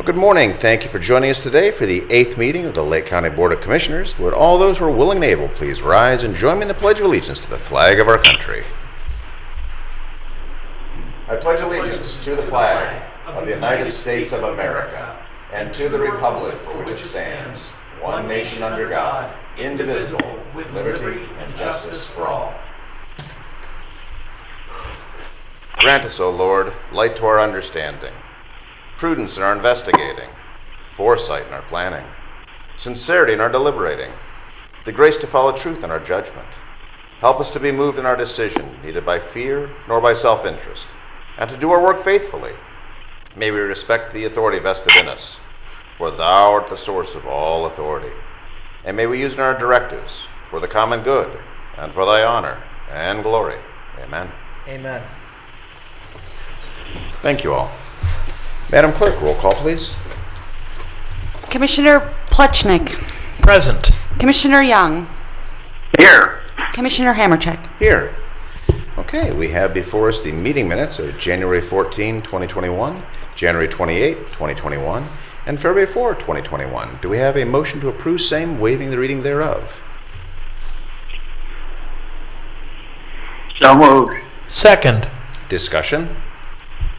Good morning. Thank you for joining us today for the 8th meeting of the Lake County Board of Commissioners. Would all those who are willing and able please rise and join me in the Pledge of Allegiance to the flag of our country. I pledge allegiance to the flag of the United States of America and to the republic for which it stands, one nation under God, indivisible, with liberty and justice for all. Grant us, O Lord, light to our understanding, prudence in our investigating, foresight in our planning, sincerity in our deliberating, the grace to follow truth in our judgment. Help us to be moved in our decision, neither by fear nor by self-interest, and to do our work faithfully. May we respect the authority vested in us, for thou art the source of all authority. And may we use in our directives for the common good and for thy honor and glory. Amen. Amen. Thank you all. Madam Clerk, roll call, please. Commissioner Plechnik. Present. Commissioner Young. Here. Commissioner Hammercheck. Here. Okay, we have before us the meeting minutes of January 14, 2021, January 28, 2021, and February 4, 2021. Do we have a motion to approve same, waiving the reading thereof? So moved. Second. Discussion?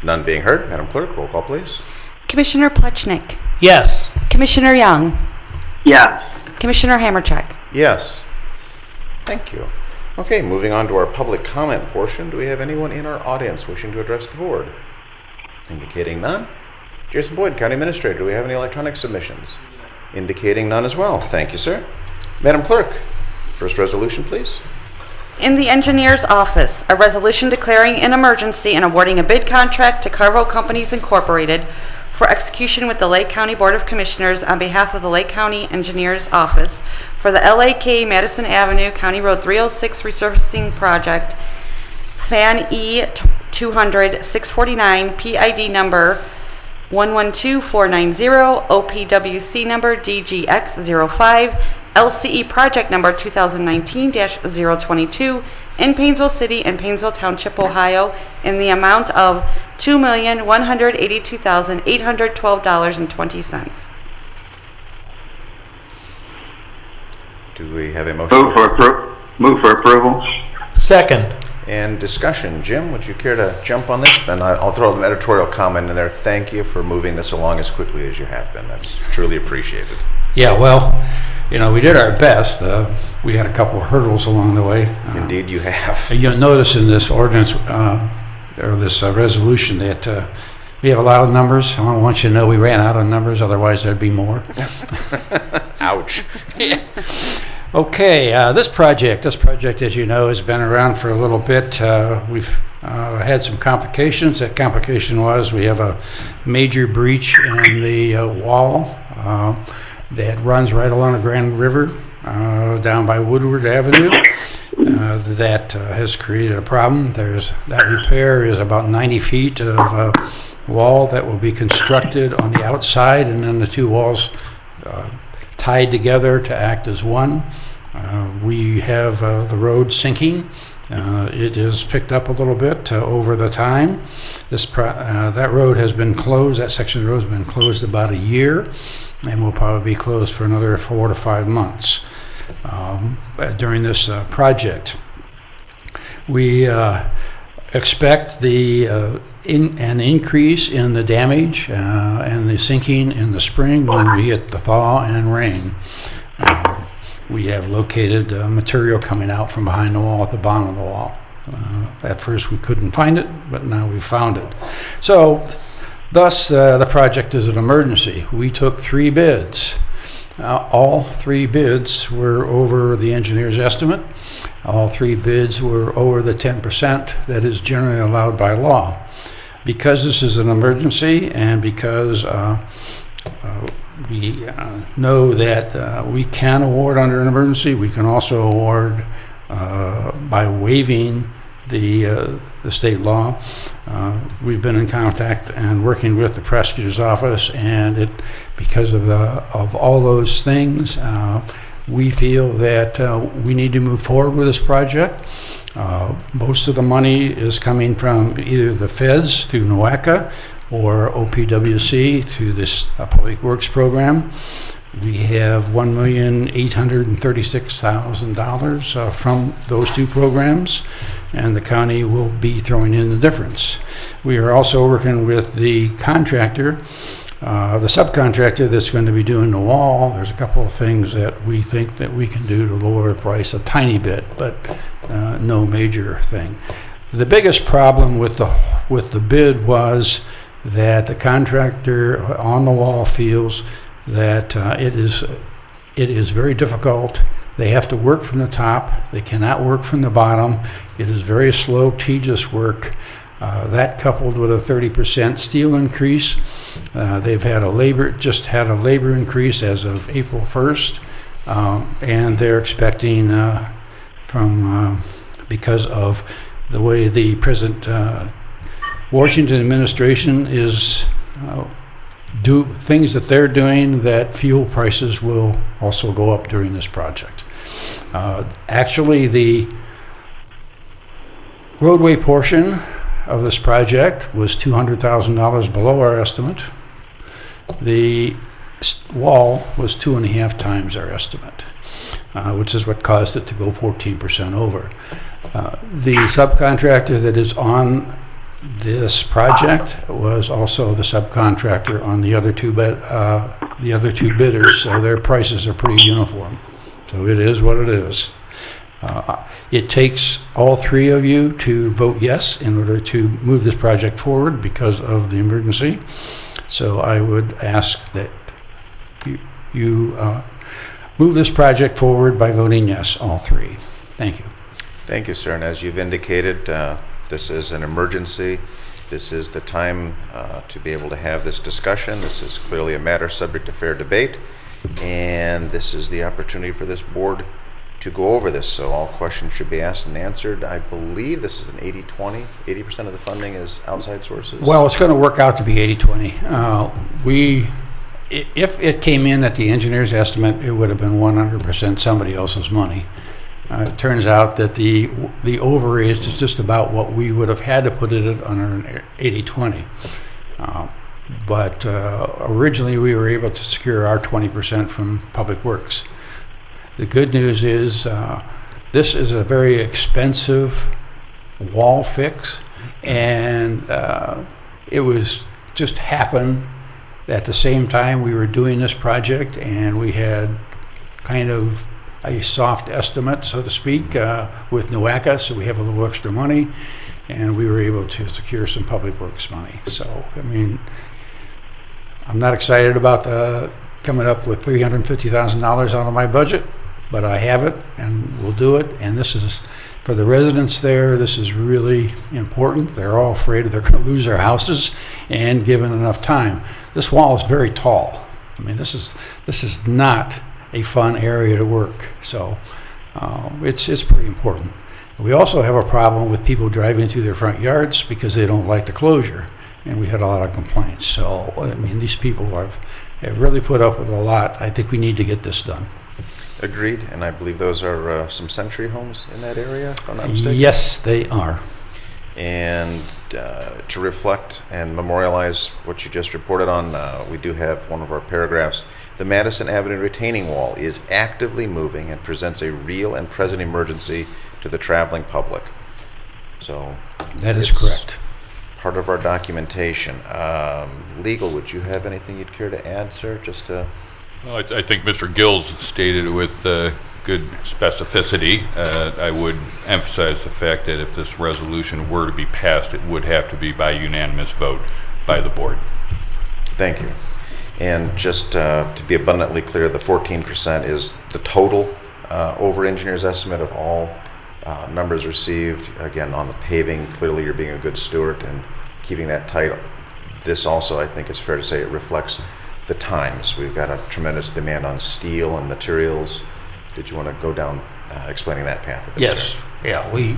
None being heard. Madam Clerk, roll call, please. Commissioner Plechnik. Yes. Commissioner Young. Yes. Commissioner Hammercheck. Yes. Thank you. Okay, moving on to our public comment portion. Do we have anyone in our audience wishing to address the board? Indicating none. Jason Boyd, County Administrator, do we have any electronic submissions? Indicating none as well. Thank you, sir. Madam Clerk, first resolution, please. In the engineer's office, a resolution declaring an emergency and awarding a bid contract to Carvo Companies Incorporated for execution with the Lake County Board of Commissioners on behalf of the Lake County Engineer's Office for the LAK Madison Avenue County Road 306 resurfacing project, FAN E200 649, PID number 112490, OPWC number DGX05, LCE project number 2019-022 in Painesville City and Painesville Township, Ohio, in the amount of $2,182,812.20. Do we have a motion? Move for approval. Second. And discussion. Jim, would you care to jump on this? And I'll throw an editorial comment in there. Thank you for moving this along as quickly as you have been. That's truly appreciated. Yeah, well, you know, we did our best. We had a couple of hurdles along the way. Indeed you have. You'll notice in this ordinance, or this resolution, that we have a lot of numbers. I want you to know we ran out of numbers, otherwise there'd be more. Ouch. Yeah. Okay, this project, as you know, has been around for a little bit. We've had some complications. That complication was we have a major breach in the wall that runs right along the Grand River down by Woodward Avenue. That has created a problem. That repair is about 90 feet of wall that will be constructed on the outside, and then the two walls tied together to act as one. We have the road sinking. It has picked up a little bit over the time. That road has been closed. That section of the road has been closed about a year, and will probably be closed for another 4 to 5 months during this project. We expect an increase in the damage and the sinking in the spring when we hit the thaw and rain. We have located material coming out from behind the wall at the bottom of the wall. At first we couldn't find it, but now we found it. So, thus the project is an emergency. We took 3 bids. All 3 bids were over the engineer's estimate. All 3 bids were over the 10% that is generally allowed by law. Because this is an emergency, and because we know that we can award under an emergency, we can also award by waiving the state law. We've been in contact and working with the prosecutor's office, and because of all those things, we feel that we need to move forward with this project. Most of the money is coming from either the feds through NOACA or OPWC to this Public Works program. We have $1,836,000 from those two programs, and the county will be throwing in the difference. We are also working with the contractor, the subcontractor that's going to be doing the wall. There's a couple of things that we think that we can do to lower the price a tiny bit, but no major thing. The biggest problem with the bid was that the contractor on the wall feels that it is very difficult. They have to work from the top. They cannot work from the bottom. It is very slow, tedious work. That coupled with a 30% steel increase. They've had a labor increase as of April 1st, and they're expecting because of the way the present Washington administration is do things that they're doing, that fuel prices will also go up during this project. Actually, the roadway portion of this project was $200,000 below our estimate. The wall was 2.5 times our estimate, which is what caused it to go 14% over. The subcontractor that is on this project was also the subcontractor on the other two bidders, so their prices are pretty uniform. So it is what it is. It takes all three of you to vote yes in order to move this project forward because of the emergency. So I would ask that you move this project forward by voting yes, all three. Thank you. Thank you, sir. And as you've indicated, this is an emergency. This is the time to be able to have this discussion. This is clearly a matter subject to fair debate, and this is the opportunity for this board to go over this. So all questions should be asked and answered. I believe this is an 80-20. 80% of the funding is outside sources. Well, it's going to work out to be 80-20. If it came in at the engineer's estimate, it would have been 100% somebody else's money. It turns out that the overage is just about what we would have had to put it under an 80-20. But originally we were able to secure our 20% from Public Works. The good news is this is a very expensive wall fix, and it was just happened at the same time we were doing this project, and we had kind of a soft estimate, so to speak, with NOACA, so we have a little extra money, and we were able to secure some Public Works money. So, I mean, I'm not excited about coming up with $350,000 out of my budget, but I have it, and we'll do it. And this is, for the residents there, this is really important. They're all afraid they're going to lose their houses, and given enough time. This wall is very tall. I mean, this is not a fun area to work, so it's pretty important. We also have a problem with people driving through their front yards because they don't like the closure, and we had a lot of complaints. So, I mean, these people have really put up with a lot. I think we need to get this done. Agreed, and I believe those are some Century homes in that area, if I'm not mistaken. Yes, they are. And to reflect and memorialize what you just reported on, we do have one of our paragraphs. The Madison Avenue retaining wall is actively moving and presents a real and present emergency to the traveling public. So that is correct. Part of our documentation. Legal, would you have anything you'd care to add, sir? Just to. Well, I think Mr. Gills stated it with good specificity. I would emphasize the fact that if this resolution were to be passed, it would have to be by unanimous vote by the board. Thank you. And just to be abundantly clear, the 14% is the total over engineer's estimate of all numbers received. Again, on the paving, clearly you're being a good steward and keeping that tight. This also, I think it's fair to say, it reflects the times. We've got a tremendous demand on steel and materials. Did you want to go down explaining that path a bit? Yes. Sir? Yeah. We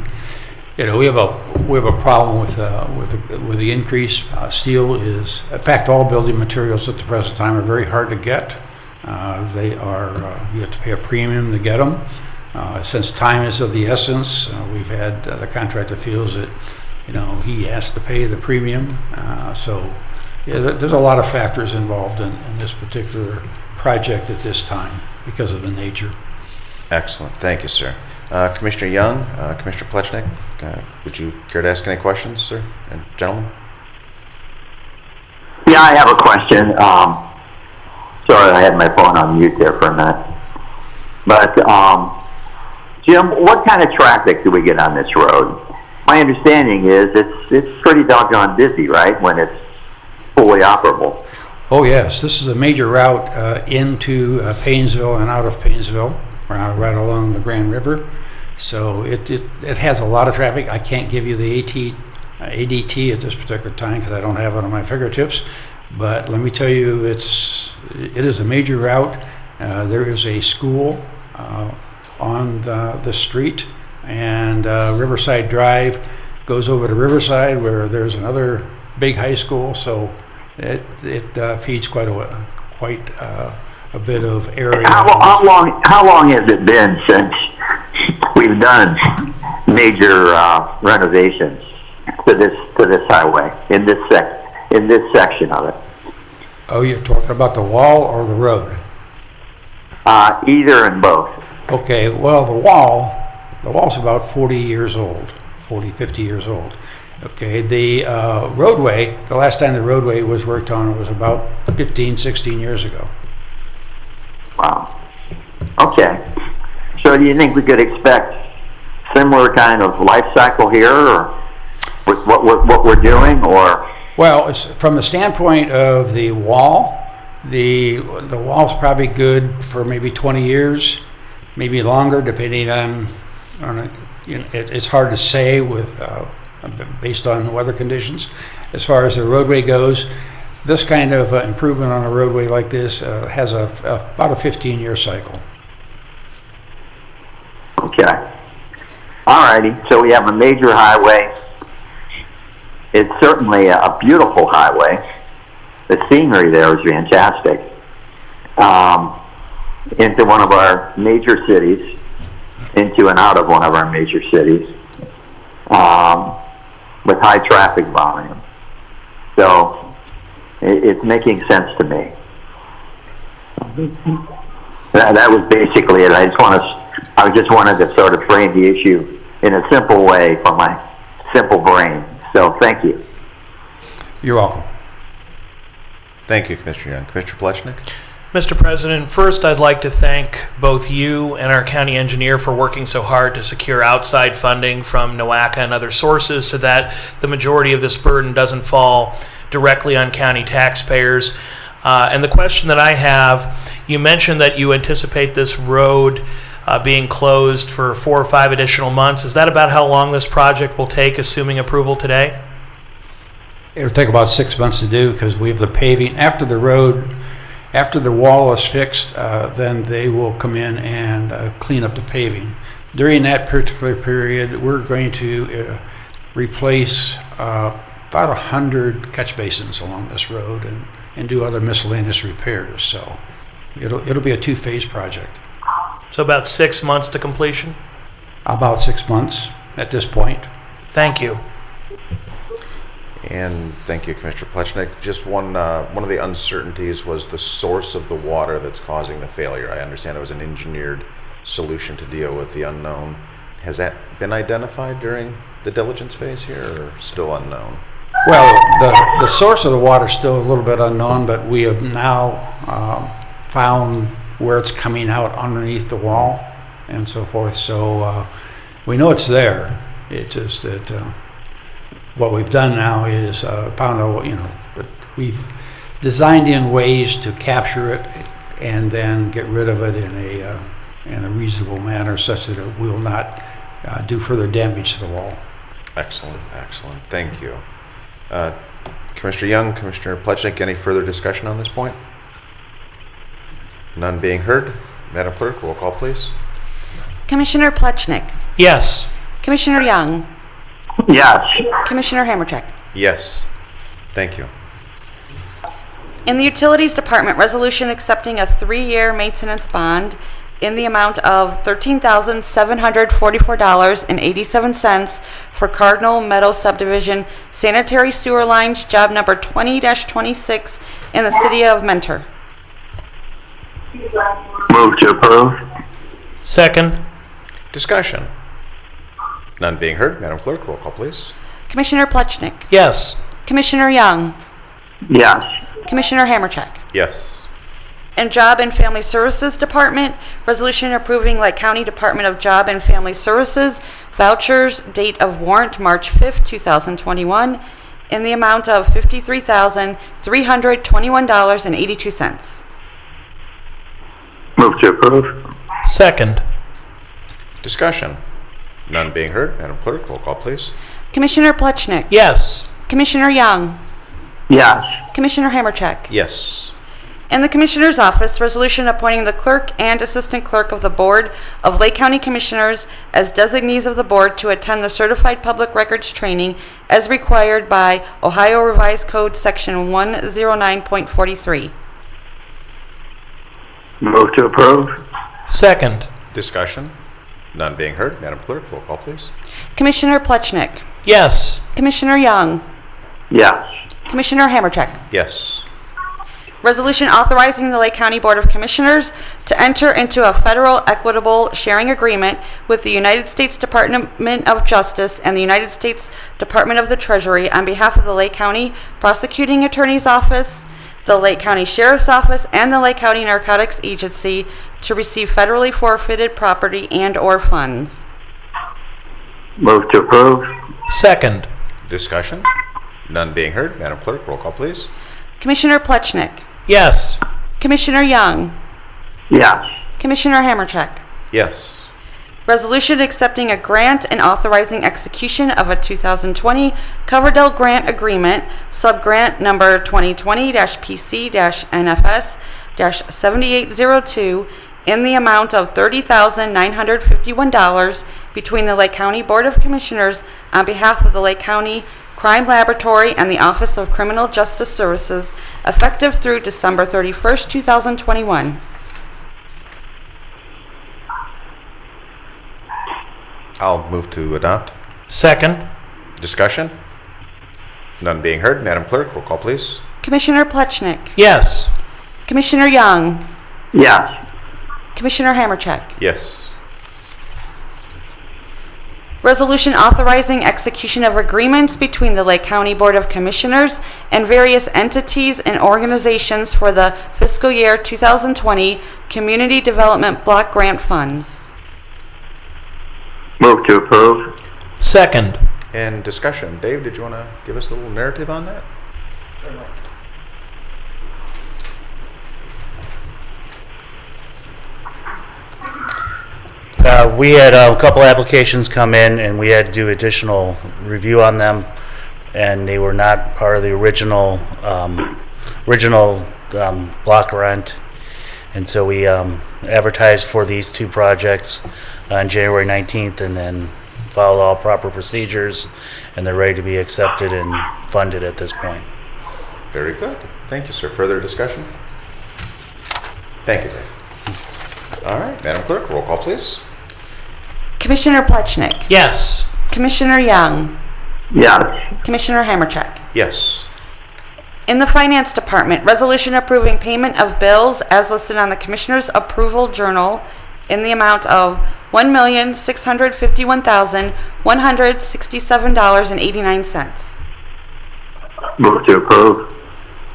have a problem with the increase. Steel is, in fact, all building materials at the present time are very hard to get. They are you have to pay a premium to get them. Since time is of the essence, we've had the contractor feels that he has to pay the premium. So there's a lot of factors involved in this particular project at this time because of the nature. Excellent. Thank you, sir. Commissioner Young, Commissioner Plechnik, would you care to ask any questions, sir and gentlemen? Yeah, I have a question. Sorry, I had my phone on mute there for a minute. But, Jim, what kind of traffic do we get on this road? My understanding is it's pretty doggone busy, right, when it's fully operable. Oh yes, this is a major route into Paynesville and out of Paynesville, right along the Grand River. So it has a lot of traffic. I can't give you the ADT at this particular time because I don't have it on my fingertips. But let me tell you, it is a major route. There is a school on the street, and Riverside Drive goes over to Riverside where there's another big high school. So it feeds quite a bit of area. How long has it been since we've done major renovations to this highway in this section of it? Oh, you're talking about the wall or the road? Either and both. Okay, well, the wall's about 40 years old, 50 years old. Okay, the roadway, the last time the roadway was worked on was about 15, 16 years ago. Wow. Okay. So do you think we could expect similar kind of life cycle here, or with what we're doing, or? Well, from the standpoint of the wall, the wall's probably good for maybe 20 years, maybe longer, depending on it. You know, it's hard to say with based on weather conditions. As far as the roadway goes, this kind of improvement on a roadway like this has about a 15-year cycle. Okay. All righty. So we have a major highway. It's certainly a beautiful highway. The scenery there is fantastic. Into one of our major cities, into and out of one of our major cities, with high traffic volume. So it's making sense to me. That was basically it. I just wanted to sort of frame the issue in a simple way for my simple brain. So thank you. You're welcome. Thank you, Commissioner Young. Commissioner Plechnik? Mr. President, first I'd like to thank both you and our county engineer for working so hard to secure outside funding from NOACA and other sources so that the majority of this burden doesn't fall directly on county taxpayers. And the question that I have, you mentioned that you anticipate this road being closed for 4 or 5 additional months. Is that about how long this project will take, assuming approval today? It'll take about 6 months to do because we have the paving. After the wall is fixed, then they will come in and clean up the paving. During that particular period, we're going to replace about 100 catch basins along this road and do other miscellaneous repairs. So it'll be a 2-phase project. So about 6 months to completion? About 6 months at this point. Thank you. And thank you, Commissioner Plechnik. Just one of the uncertainties was the source of the water that's causing the failure. I understand there was an engineered solution to deal with the unknown. Has that been identified during the diligence phase here, or still unknown? Well, the source of the water is still a little bit unknown, but we have now found where it's coming out underneath the wall and so forth. So we know it's there. It's just that what we've done now is found out, we've designed in ways to capture it and then get rid of it in a reasonable manner such that it will not do further damage to the wall. Excellent, excellent. Thank you. Commissioner Young, Commissioner Plechnik, any further discussion on this point? None being heard. Madam Clerk, roll call, please. Commissioner Plechnik. Yes. Commissioner Young. Yes. Commissioner Hammercheck. Yes. Thank you. In the Utilities Department, resolution accepting a 3-year maintenance bond in the amount of $13,744.87 for Cardinal Meadow Subdivision sanitary sewer lines, job number 20-26 in the city of Mentor. Move to approve. Second. Discussion. None being heard, Madam Clerk, roll call, please. Commissioner Plechnik. Yes. Commissioner Young. Yes. Commissioner Hammercheck. Yes. And Job and Family Services Department, resolution approving Lake County Department of Job and Family Services vouchers, date of warrant March 5th, 2021, in the amount of $53,321.82. Move to approve. Second. Discussion. None being heard, Madam Clerk, roll call, please. Commissioner Plechnik. Yes. Commissioner Young. Yes. Commissioner Hammercheck. Yes. In the Commissioner's Office, resolution appointing the clerk and assistant clerk of the Board of Lake County Commissioners as designees of the board to attend the Certified Public Records Training as required by Ohio Revised Code Section 109.43. Move to approve. Second. Discussion. None being heard, Madam Clerk, roll call, please. Commissioner Plechnik. Yes. Commissioner Young. Yes. Commissioner Hammercheck. Yes. Resolution authorizing the Lake County Board of Commissioners to enter into a federal equitable sharing agreement with the United States Department of Justice and the United States Department of the Treasury on behalf of the Lake County Prosecuting Attorney's Office, the Lake County Sheriff's Office, and the Lake County Narcotics Agency to receive federally forfeited property and/or funds. Move to approve. Second. Discussion. None being heard, Madam Clerk, roll call, please. Commissioner Plechnik. Yes. Commissioner Young. Yes. Commissioner Hammercheck. Yes. Resolution accepting a grant and authorizing execution of a 2020 Coverdell Grant Agreement, subgrant number 2020-PC-NFS-7802, in the amount of $30,951 between the Lake County Board of Commissioners on behalf of the Lake County Crime Laboratory and the Office of Criminal Justice Services, effective through December 31st, 2021. I'll move to adopt. Second. Discussion. None being heard, Madam Clerk, roll call, please. Commissioner Plechnik. Yes. Commissioner Young. Yes. Commissioner Hammercheck. Yes. Resolution authorizing execution of agreements between the Lake County Board of Commissioners and various entities and organizations for the fiscal year 2020 Community Development Block Grant Funds. Move to approve. Second. And discussion. Dave, did you want to give us a little narrative on that? We had a couple applications come in, and we had to do additional review on them, and they were not part of the original block rent. And so we advertised for these two projects on January 19th, and then followed all proper procedures, and they're ready to be accepted and funded at this point. Very good. Thank you, sir. Further discussion? Thank you, Dave. All right, Madam Clerk, roll call, please. Commissioner Plechnik. Yes. Commissioner Young. Yes. Commissioner Hammercheck. Yes. In the Finance Department, resolution approving payment of bills as listed on the Commissioner's Approval Journal in the amount of $1,651,167.89. Move to approve.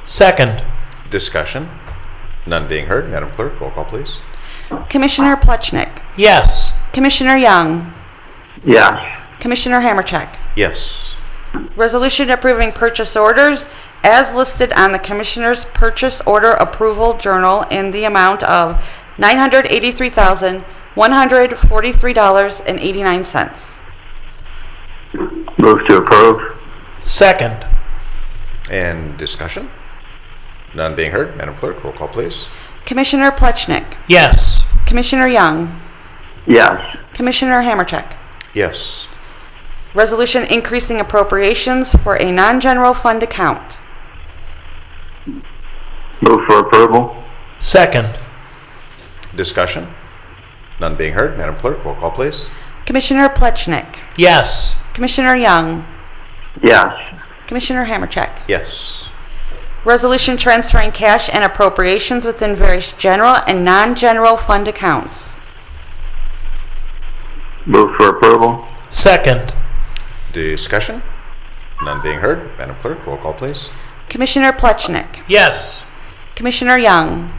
Second. Discussion. None being heard, Madam Clerk, roll call, please. Commissioner Plechnik. Yes. Commissioner Young. Yes. Commissioner Hammercheck. Yes. Resolution approving purchase orders as listed on the Commissioner's Purchase Order Approval Journal in the amount of $983,143.89. Move to approve. Second. And discussion. None being heard, Madam Clerk, roll call, please. Commissioner Plechnik. Yes. Commissioner Young. Yes. Commissioner Hammercheck. Yes. Resolution increasing appropriations for a non-general fund account. Move for approval. Second. Discussion. None being heard, Madam Clerk, roll call, please. Commissioner Plechnik. Yes. Commissioner Young. Yes. Commissioner Hammercheck. Yes. Resolution transferring cash and appropriations within various general and non-general fund accounts. Move for approval. Second. Discussion? None being heard, Madam Clerk, roll call, please. Commissioner Plechnik. Yes. Commissioner Young.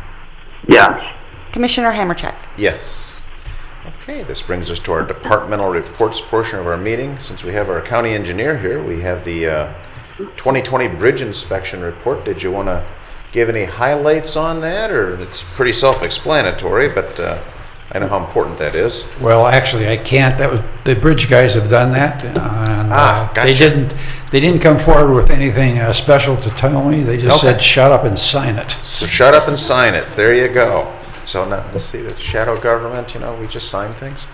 Yes. Commissioner Hammercheck. Yes. Okay, this brings us to our departmental reports portion of our meeting. Since we have our county engineer here, we have the 2020 bridge inspection report. Did you want to give any highlights on that, or it's pretty self-explanatory, but I know how important that is. Well, actually, I can't. That was, the bridge guys have done that. And, Gotcha. They didn't come forward with anything special to tell me. They just Okay. said, shut up and sign it. So shut up and sign it. There you go. So now, let's see, that's shadow government, we just sign things.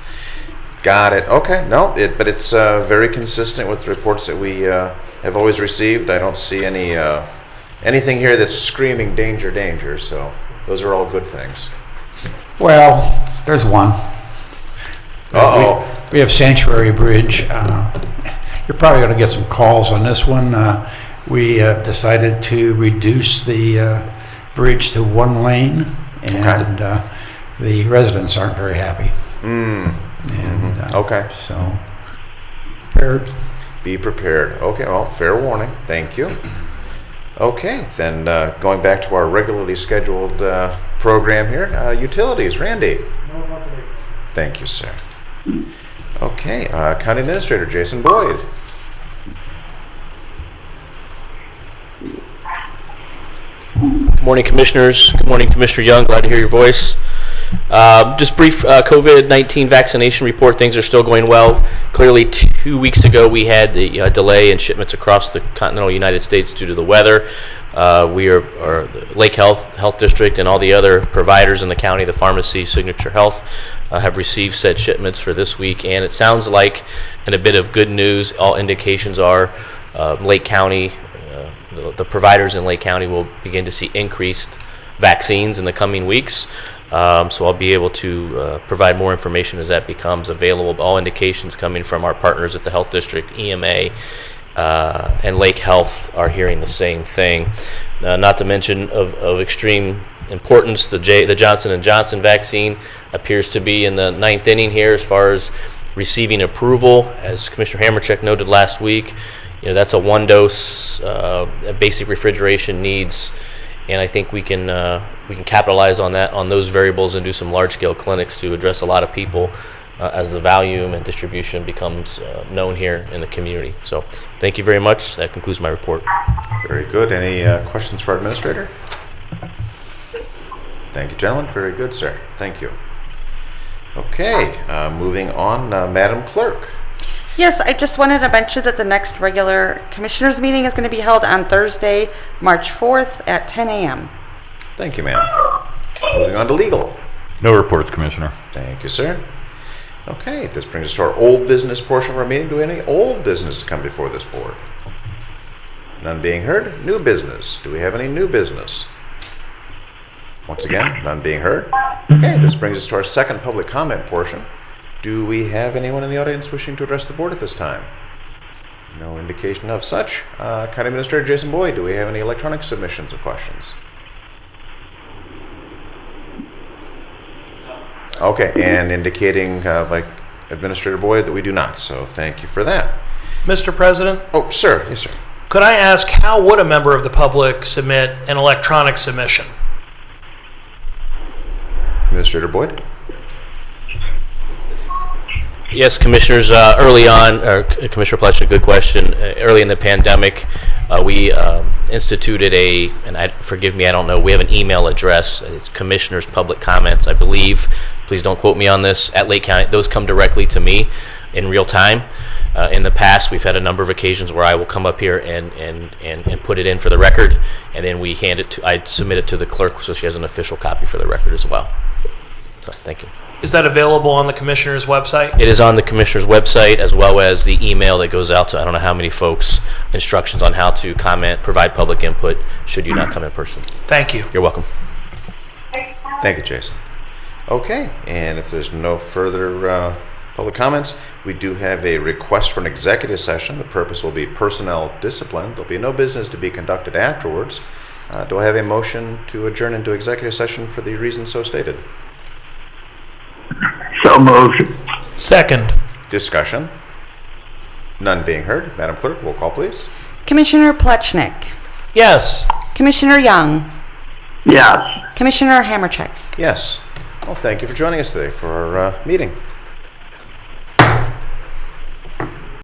Got it. Okay, no, but it's very consistent with the reports that we have always received. I don't see anything here that's screaming danger, danger, so those are all good things. Well, there's one. Uh-oh. We have Sanctuary Bridge. You're probably going to get some calls on this one. We decided to reduce the bridge to one lane, and the residents aren't very happy. And Okay. so, prepared. Be prepared. Okay, well, fair warning. Thank you. Okay, then going back to our regularly scheduled program here, utilities. Randy. Thank you, sir. Okay, County Administrator Jason Boyd. Good morning, Commissioners. Good morning, Commissioner Young. Glad to hear your voice. Just brief COVID-19 vaccination report. Things are still going well. Clearly, 2 weeks ago, we had the delay in shipments across the continental United States due to the weather. We are Lake Health District and all the other providers in the county, the pharmacy, Signature Health, have received said shipments for this week. And it sounds like, in a bit of good news, all indications are Lake County, the providers in Lake County will begin to see increased vaccines in the coming weeks. So I'll be able to provide more information as that becomes available. All indications coming from our partners at the Health District, EMA, and Lake Health are hearing the same thing. Not to mention of extreme importance, the Johnson & Johnson vaccine appears to be in the 9th inning here as far as receiving approval. As Commissioner Hammercheck noted last week, that's a one-dose basic refrigeration needs, and I think we can capitalize on that, on those variables, and do some large-scale clinics to address a lot of people as the volume and distribution becomes known here in the community. So thank you very much. That concludes my report. Very good. Any questions for our administrator? Thank you, gentlemen. Very good, sir. Thank you. Okay, moving on, Madam Clerk. Yes, I just wanted to mention that the next regular Commissioners meeting is going to be held on Thursday, March 4th at 10 a.m. Thank you, ma'am. Moving on to legal. No reports, Commissioner. Thank you, sir. Okay, this brings us to our old business portion of our meeting. Do we have any old business to come before this board? None being heard. New business. Do we have any new business? Once again, none being heard. Okay, this brings us to our second public comment portion. Do we have anyone in the audience wishing to address the board at this time? No indication of such. County Administrator Jason Boyd, do we have any electronic submissions of questions? Okay, and indicating by Administrator Boyd that we do not, so thank you for that. Mr. President, Oh, sir. Yes, sir. could I ask, how would a member of the public submit an electronic submission? Administrator Boyd? Yes, Commissioners, early on, Commissioner Plesher, good question. Early in the pandemic, we instituted forgive me, I don't know, we have an email address. It's Commissioners Public Comments, I believe. Please don't quote me on this. At Lake County, those come directly to me in real time. In the past, we've had a number of occasions where I will come up here and put it in for the record, and then I submit it to the clerk so she has an official copy for the record as well. So, thank you. Is that available on the Commissioner's website? It is on the Commissioner's website, as well as the email that goes out to I don't know how many folks, instructions on how to comment, provide public input, should you not come in person. Thank you. You're welcome. Thank you, Jason. Okay, and if there's no further public comments, we do have a request for an executive session. The purpose will be personnel discipline. There'll be no business to be conducted afterwards. Do I have a motion to adjourn into executive session for the reasons so stated? So moved. Second. Discussion. None being heard. Madam Clerk, roll call, please. Commissioner Plechnik. Yes. Commissioner Young. Yes. Commissioner Hammercheck. Yes. Well, thank you for joining us today for our meeting.